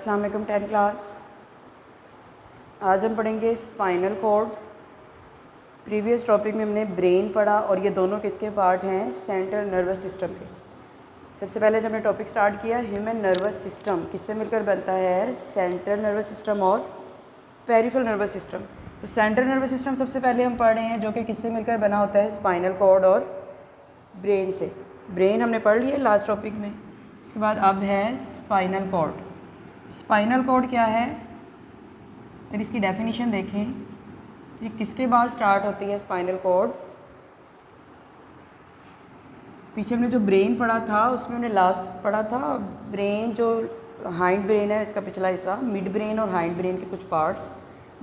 अस्सलाम वालेकुम 10 क्लास। आज हम पढ़ेंगे स्पाइनल कॉर्ड। प्रीवियस टॉपिक में हमने ब्रेन पढ़ा और ये दोनों किसके पार्ट हैं? सेंट्रल नर्वस सिस्टम के। सबसे पहले जब हमने टॉपिक स्टार्ट किया, ह्यूमन नर्वस सिस्टम किससे मिलकर बनता है? सेंट्रल नर्वस सिस्टम और पेरिफेरल नर्वस सिस्टम। तो सेंट्रल नर्वस सिस्टम सबसे पहले हम पढ़ रहे हैं, जो कि किससे मिलकर बना होता है? स्पाइनल कॉर्ड और ब्रेन से। ब्रेन हमने पढ़ लिया लास्ट टॉपिक में। इसके बाद अब है स्पाइनल कॉर्ड। स्पाइनल कॉर्ड क्या है? अगर इसकी डेफिनेशन देखें तो ये किसके बाद स्टार्ट होती है? Spinal cord. पीछे हमने जो ब्रेन पढ़ा था उसमें हमने लास्ट पढ़ा था ब्रेन, जो हाइंड ब्रेन है इसका पिछला हिस्सा, मिड ब्रेन और हाइंड ब्रेन के कुछ पार्ट्स,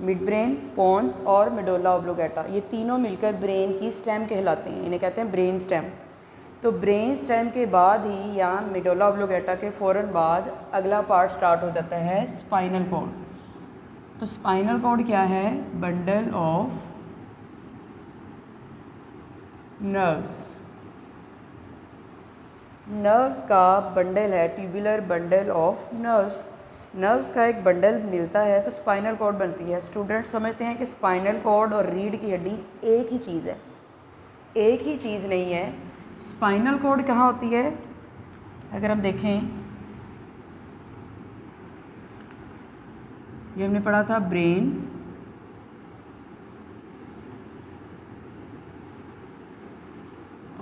मिड ब्रेन, पोन्स और मेडुला ऑब्लिंगेटा, ये तीनों मिलकर ब्रेन की स्टेम कहलाते हैं। इन्हें कहते हैं ब्रेन स्टेम। तो ब्रेन स्टेम के बाद ही या मेडुला ऑब्लिंगेटा के फ़ौरन बाद अगला पार्ट स्टार्ट हो जाता है स्पाइनल कॉर्ड। तो स्पाइनल कॉर्ड क्या है? Bundle of nerves. नर्व्स का बंडल है, tubular bundle of nerves. Nerves का एक बंडल मिलता है तो स्पाइनल कॉर्ड बनती है। स्टूडेंट समझते हैं कि स्पाइनल कॉर्ड और रीढ़ की हड्डी एक ही चीज़ है। एक ही चीज़ नहीं है। स्पाइनल कॉर्ड कहाँ होती है? अगर हम देखें, ये हमने पढ़ा था ब्रेन,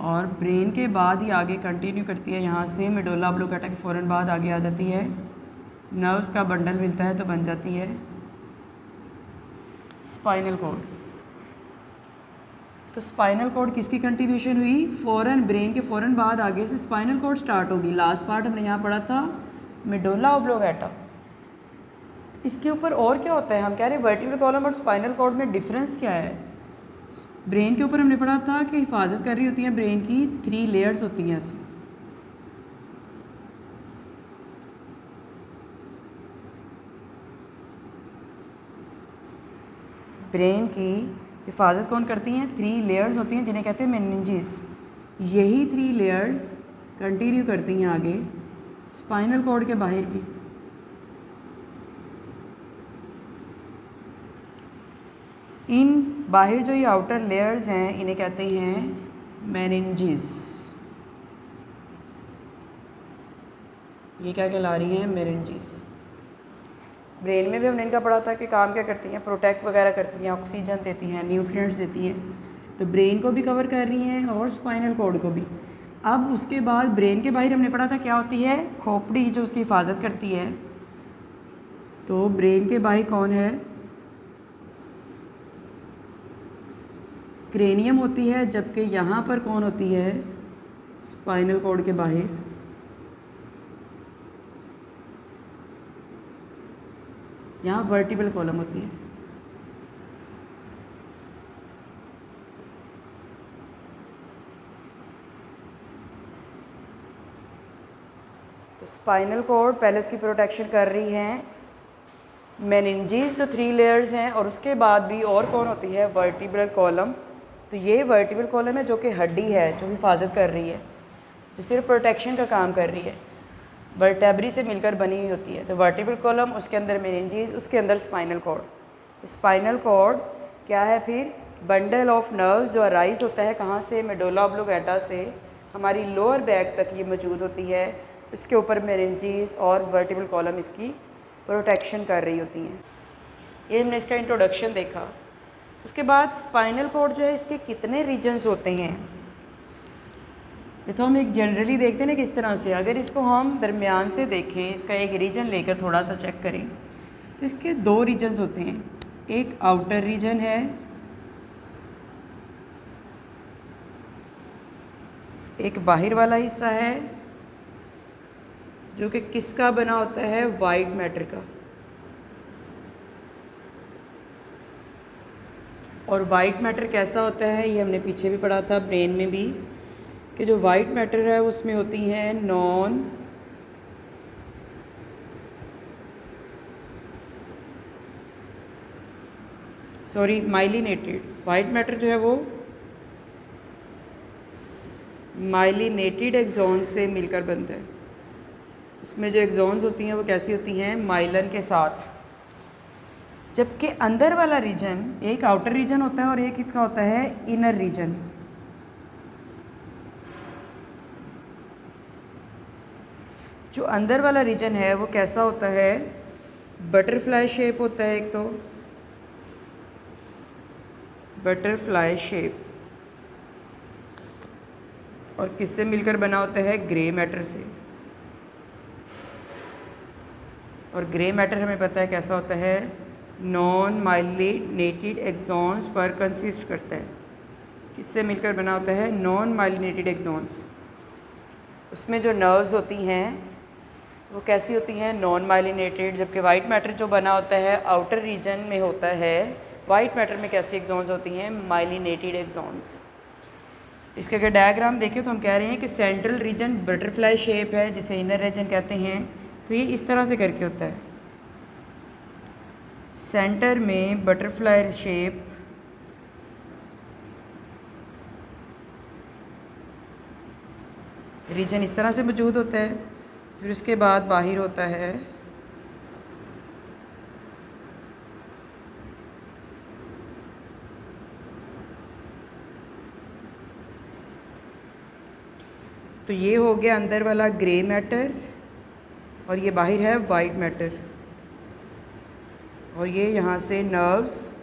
और ब्रेन के बाद ही आगे कंटिन्यू करती है, यहाँ से मेडुला ऑब्लिंगेटा के फ़ौरन बाद आगे आ जाती है। नर्व्स का बंडल मिलता है तो बन जाती है स्पाइनल कॉर्ड। तो स्पाइनल कॉर्ड किसकी कंटिन्यूशन हुई? फ़ौरन ब्रेन के फ़ौरन बाद आगे से स्पाइनल कॉर्ड स्टार्ट होगी। लास्ट पार्ट हमने यहाँ पढ़ा था मेडुला ऑब्लिंगेटा। इसके ऊपर और क्या होता है? हम कह रहे हैं वर्टिब्रल कॉलम और स्पाइनल कॉर्ड में डिफरेंस क्या है? ब्रेन के ऊपर हमने पढ़ा था कि हिफाजत कर रही होती हैं ब्रेन की 3 लेयर्स होती हैं ऐसी। ब्रेन की हिफाजत कौन करती हैं? 3 लेयर्स होती हैं जिन्हें कहते हैं मेनिंजेस। यही 3 लेयर्स कंटिन्यू करती हैं आगे स्पाइनल कॉर्ड के बाहर भी। इन बाहर जो ये आउटर लेयर्स हैं इन्हें कहते हैं मेनिंजेस। ये क्या कहला रही हैं? मेनिंजेस। ब्रेन में भी हमने इनका पढ़ा था कि काम क्या करती हैं? प्रोटेक्ट वगैरह करती हैं, ऑक्सीजन देती हैं, न्यूट्रिएंट्स देती हैं। तो ब्रेन को भी कवर कर रही हैं और स्पाइनल कॉर्ड को भी। अब उसके बाद ब्रेन के बाहर हमने पढ़ा था क्या होती है? खोपड़ी, जो उसकी हिफाजत करती है। तो ब्रेन के बाहर कौन है? क्रेनियम होती है, जबकि यहाँ पर कौन होती है? स्पाइनल कॉर्ड के बाहर यहाँ वर्टिब्रल कॉलम होती है। तो स्पाइनल कॉर्ड पहले उसकी प्रोटेक्शन कर रही हैं मेनिंजेस, जो 3 लेयर्स हैं, और उसके बाद भी और कौन होती है? Vertebral column. तो ये वर्टिब्रल कॉलम है जो कि हड्डी है, जो हिफाजत कर रही है, जो सिर्फ प्रोटेक्शन का काम कर रही है, वर्टेब्री से मिलकर बनी हुई होती है। तो वर्टिब्रल कॉलम, उसके अंदर मेनिंजेस, उसके अंदर स्पाइनल कॉर्ड। तो स्पाइनल कॉर्ड क्या है फिर? बंडल ऑफ नर्व्स, जो अराइज होता है कहाँ से? मेडुला ऑब्लिंगेटा से हमारी लोअर बैक तक ये मौजूद होती है। इसके ऊपर मेनिंजेस और वर्टिब्रल कॉलम इसकी प्रोटेक्शन कर रही होती हैं। ये हमने इसका इंट्रोडक्शन देखा। उसके बाद स्पाइनल कॉर्ड जो है, इसके कितने रीजन्स होते हैं? ये तो हम एक जनरली देखते हैं ना किस तरह से। अगर इसको हम दरमियान से देखें, इसका एक रीजन लेकर थोड़ा सा चेक करें, तो इसके 2 रीजन्स होते हैं। एक आउटर रीजन है, एक बाहर वाला हिस्सा है, जो कि किसका बना होता है? वाइट मैटर का। और वाइट मैटर कैसा होता है? ये हमने पीछे भी पढ़ा था ब्रेन में भी, कि जो वाइट मैटर है उसमें होती हैं माइलिनेटेड। वाइट मैटर जो है वो माइलिनेटेड एक्सॉन से मिलकर बनता है। उसमें जो एक्सॉन्स होती हैं वो कैसी होती हैं, माइलन के साथ। जबकि अंदर वाला रीजन, एक आउटर रीजन होता है और एक इसका होता है इनर रीजन। जो अंदर वाला रीजन है वो कैसा होता है, बटरफ्लाई शेप होता है। एक तो बटरफ्लाई शेप, और किससे मिलकर बना होता है, ग्रे मैटर से। और ग्रे मैटर हमें पता है कैसा होता है, नॉन माइलिनेटेड एक्सॉन्स पर कंसिस्ट करता है। किससे मिलकर बना होता है, नॉन माइलिनेटेड एक्सॉन्स। उसमें जो नर्व्स होती हैं वो कैसी होती हैं, नॉन माइलिनेटेड। जबकि वाइट मैटर जो बना होता है आउटर रीजन में होता है, वाइट मैटर में कैसी एक्सॉन्स होती हैं, माइलिनेटेड एक्सॉन्स। इसके अगर डायग्राम देखें तो हम कह रहे हैं कि सेंट्रल रीजन बटरफ्लाई शेप है जिसे इनर रीजन कहते हैं। तो ये इस तरह से करके होता है, सेंटर में बटरफ्लाई शेप, रीजन इस तरह से मौजूद होता है। फिर उसके बाद बाहर होता है तो ये हो गया अंदर वाला ग्रे मैटर, और ये बाहर है वाइट मैटर। और ये यहाँ से नर्व्स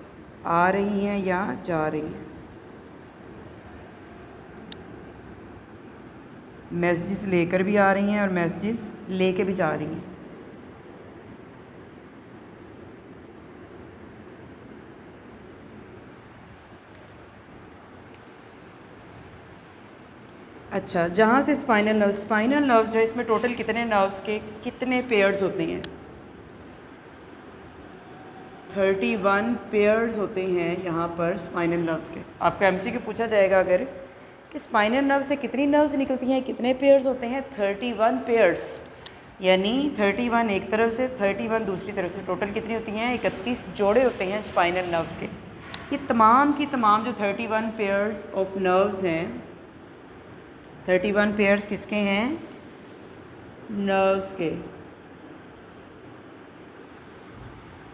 आ रही हैं या जा रही हैं, मैसेजेस लेकर भी आ रही हैं और मैसेजेस लेके भी जा रही हैं। अच्छा, जहाँ से स्पाइनल नर्व्स जो है, इसमें टोटल कितने नर्व्स के कितने पेयर्स होते हैं, 31 पेयर्स होते हैं यहाँ पर स्पाइनल नर्व्स के। आपका एमसीक्यू पूछा जाएगा अगर कि स्पाइनल नर्व से कितनी नर्व्स निकलती हैं, कितने पेयर्स होते हैं, 31 पेयर्स, यानी 31 एक तरफ से, 31 दूसरी तरफ से। टोटल कितनी होती हैं, 31 जोड़े होते हैं स्पाइनल नर्व्स के। ये तमाम की तमाम जो 31 पेयर्स ऑफ नर्व्स हैं, 31 पेयर्स किसके हैं, नर्व्स के।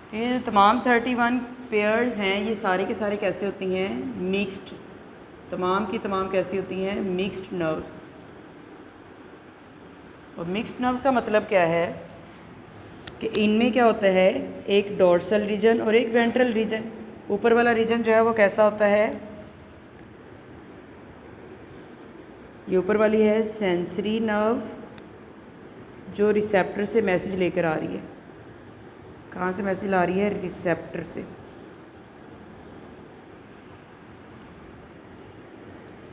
तो ये जो तमाम 31 पेयर्स हैं ये सारी के सारे कैसे होती हैं, मिक्स्ड। तमाम की तमाम कैसी होती हैं, मिक्स्ड नर्व्स। और मिक्स्ड नर्व्स का मतलब क्या है कि इनमें क्या होता है, एक डोर्सल रीजन और एक वेंट्रल रीजन। ऊपर वाला रीजन जो है वो कैसा होता है, ये ऊपर वाली है सेंसरी नर्व जो रिसेप्टर से मैसेज लेकर आ रही है। कहाँ से मैसेज ला रही है, रिसेप्टर से।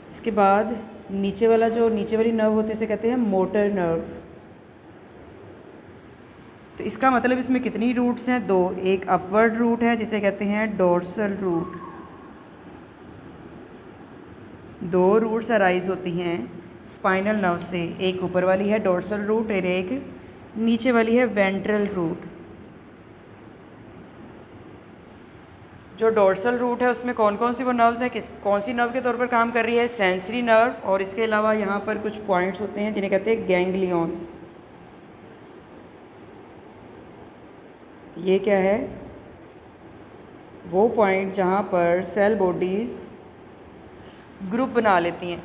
इसके बाद नीचे वाला जो नीचे वाली नर्व होते हैं इसे कहते हैं मोटर नर्व। तो इसका मतलब इसमें कितनी रूट्स हैं, 2। एक अपवर्ड रूट है जिसे कहते हैं डोर्सल रूट। 2 रूट्स अराइज होती हैं स्पाइनल नर्व से, एक ऊपर वाली है डोर्सल रूट और एक नीचे वाली है वेंट्रल रूट। जो डोर्सल रूट है उसमें कौन कौन सी वो नर्व्स है, कौन सी नर्व के तौर पर काम कर रही है, सेंसरी नर्व। और इसके अलावा यहाँ पर कुछ पॉइंट्स होते हैं जिन्हें कहते हैं गैंग्लियन। ये क्या है, वो पॉइंट जहाँ पर सेल बॉडीज़ ग्रुप बना लेती हैं।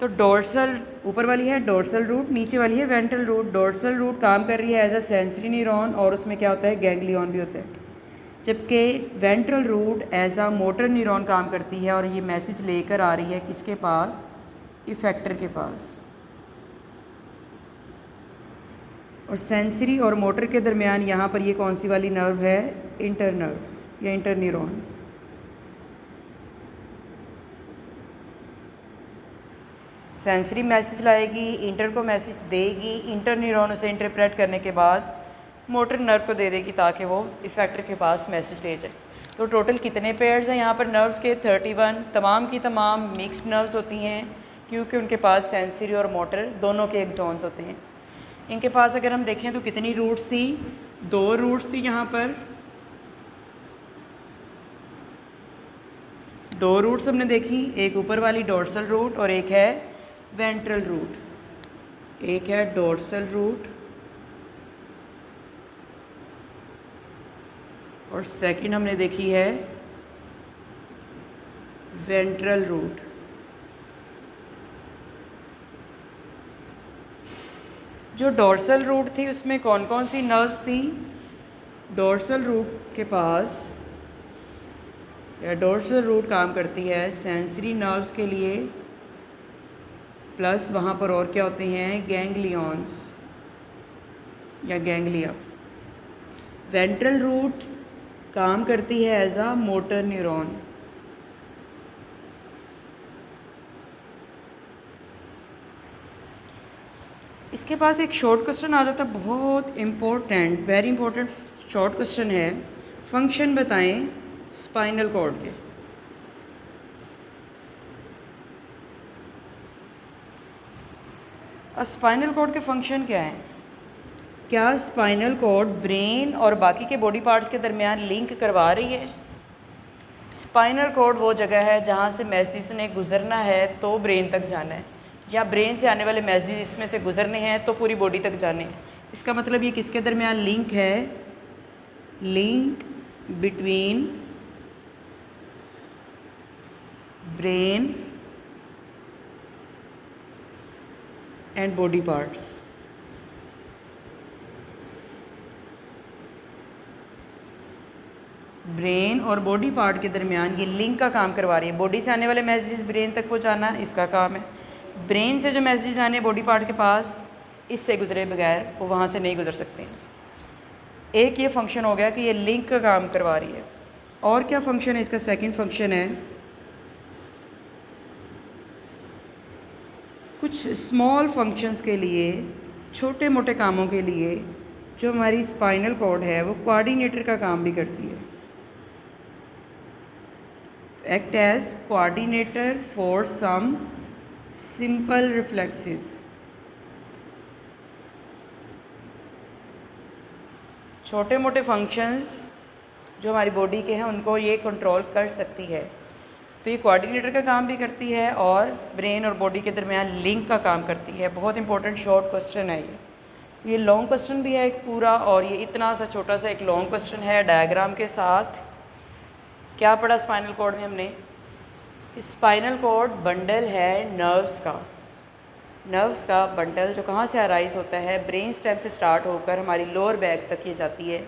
तो डोर्सल ऊपर वाली है डोर्सल रूट, नीचे वाली है वेंट्रल रूट। डोर्सल रूट काम कर रही है एज अ सेंसरी न्यूरॉन और उसमें क्या होता है, गैंग्लियन भी होता है। जबकि ventral root as a motor neuron काम करती है और ये मैसेज लेकर आ रही है किसके पास, इफेक्टर के पास। और सेंसरी और मोटर के दरमियान यहाँ पर ये कौन सी वाली नर्व है, इंटर नर्व या इंटर न्यूरॉन। सेंसरी मैसेज लाएगी, इंटर को मैसेज देगी, इंटर न्यूरॉन उसे इंटरप्रेट करने के बाद मोटर नर्व को दे देगी ताकि वो इफेक्टर के पास मैसेज ले जाए। तो टोटल कितने पेयर्स हैं यहाँ पर नर्व्स के, 31। तमाम की तमाम मिक्स्ड नर्व्स होती हैं क्योंकि उनके पास सेंसरी और मोटर दोनों के एक्सॉन्स होते हैं। इनके पास अगर हम देखें तो कितनी रूट्स थी, 2 रूट्स थी यहाँ पर। 2 रूट्स हमने देखी, एक ऊपर वाली डोर्सल रूट और एक है वेंट्रल रूट। एक है डोर्सल रूट और सेकंड हमने देखी है वेंट्रल रूट। जो डोर्सल रूट थी उसमें कौन कौन सी नर्व्स थी? डोर्सल रूट के पास या डोर्सल रूट काम करती है सेंसरी नर्व्स के लिए, प्लस वहाँ पर और क्या होते हैं? गैंग्लियंस या गैंग्लिया। वेंट्रल रूट काम करती है एज अ मोटर न्यूरॉन। इसके पास एक शॉर्ट क्वेश्चन आ जाता है, बहुत important, very important short question है। फंक्शन बताएं स्पाइनल कॉर्ड के। स्पाइनल कॉर्ड के फंक्शन क्या हैं? क्या स्पाइनल कॉर्ड ब्रेन और बाकी के बॉडी पार्ट्स के दरमियान लिंक करवा रही है? स्पाइनल कॉर्ड वो जगह है जहाँ से मैसेज ने गुजरना है तो ब्रेन तक जाना है, या ब्रेन से आने वाले मैसेज इसमें से गुजरने हैं तो पूरी बॉडी तक जाने हैं। इसका मतलब ये किसके दरमियान लिंक है? Link between brain and body parts. Brain और बॉडी पार्ट के दरमियान ये लिंक का काम करवा रही है। बॉडी से आने वाले मैसेजेस ब्रेन तक पहुंचाना इसका काम है। ब्रेन से जो मैसेजेस आने बॉडी पार्ट के पास, इससे गुजरे बगैर वो वहाँ से नहीं गुजर सकते। एक ये फंक्शन हो गया कि ये लिंक का काम करवा रही है। और क्या फंक्शन है इसका? सेकंड फंक्शन है कुछ स्मॉल फंक्शंस के लिए, छोटे मोटे कामों के लिए जो हमारी स्पाइनल कॉर्ड है वो कोऑर्डिनेटर का काम भी करती है। Act as coordinator for some simple reflexes. छोटे मोटे फंक्शंस जो हमारी बॉडी के हैं उनको ये कंट्रोल कर सकती है। तो ये कोऑर्डिनेटर का काम भी करती है और ब्रेन और बॉडी के दरमियान लिंक का काम करती है। बहुत इंपॉर्टेंट शॉर्ट क्वेश्चन है ये लॉन्ग क्वेश्चन भी है एक पूरा, और ये इतना सा छोटा सा एक लॉन्ग क्वेश्चन है डायग्राम के साथ। क्या पढ़ा स्पाइनल कॉर्ड में हमने? कि स्पाइनल कॉर्ड बंडल है नर्व्स का बंडल, जो कहाँ से अराइज होता है? ब्रेन स्टेम से स्टार्ट होकर हमारी लोअर बैक तक ये जाती है।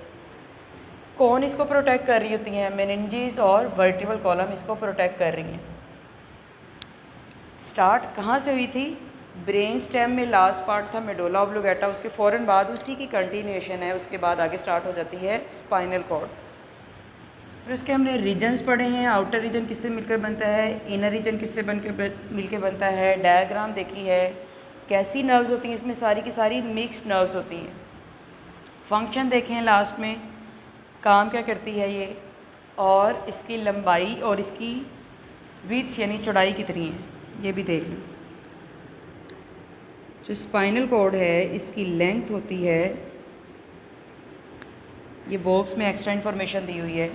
कौन इसको प्रोटेक्ट कर रही होती हैं? मेनिंजेस और वर्टिब्रल कॉलम इसको प्रोटेक्ट कर रही हैं। स्टार्ट कहाँ से हुई थी? ब्रेन स्टेम में लास्ट पार्ट था मेडुला ऑब्लिंगेटा, उसके फ़ौरन बाद उसी की कंटिन्यूएशन है, उसके बाद आगे स्टार्ट हो जाती है स्पाइनल कॉर्ड। फिर उसके हमने रीजन्स पढ़े हैं। आउटर रीजन किससे मिलकर बनता है? इनर रीजन किससे मिलकर बनता है? डायग्राम देखी है। कैसी नर्व्स होती हैं इसमें? सारी की सारी मिक्स्ड नर्व्स होती हैं। फंक्शन देखें लास्ट में, काम क्या करती है ये, और इसकी लंबाई और इसकी विड्थ यानी चौड़ाई कितनी है ये भी देख लें। जो स्पाइनल कॉर्ड है इसकी लेंथ होती है, ये बॉक्स में एक्स्ट्रा इन्फॉर्मेशन दी हुई है,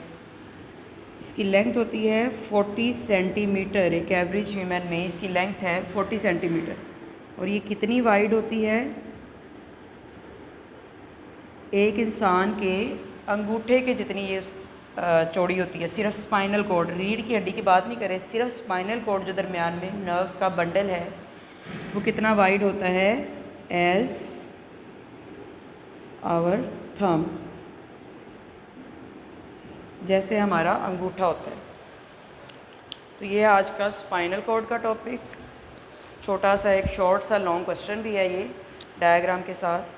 इसकी लेंथ होती है 40 सेंटीमीटर। एक एवरेज ह्यूमन में इसकी लेंथ है 40 सेंटीमीटर। और ये कितनी वाइड होती है? एक इंसान के अंगूठे के जितनी ये चौड़ी होती है। सिर्फ स्पाइनल कॉर्ड, रीढ़ की हड्डी की बात नहीं करें, सिर्फ स्पाइनल कॉर्ड जो दरमियान में नर्व्स का बंडल है वो कितना वाइड होता है? एज आवर थंब, जैसे हमारा अंगूठा होता है। तो ये आज का स्पाइनल कॉर्ड का टॉपिक, छोटा सा एक शॉर्ट सा लॉन्ग क्वेश्चन भी है ये डायग्राम के साथ।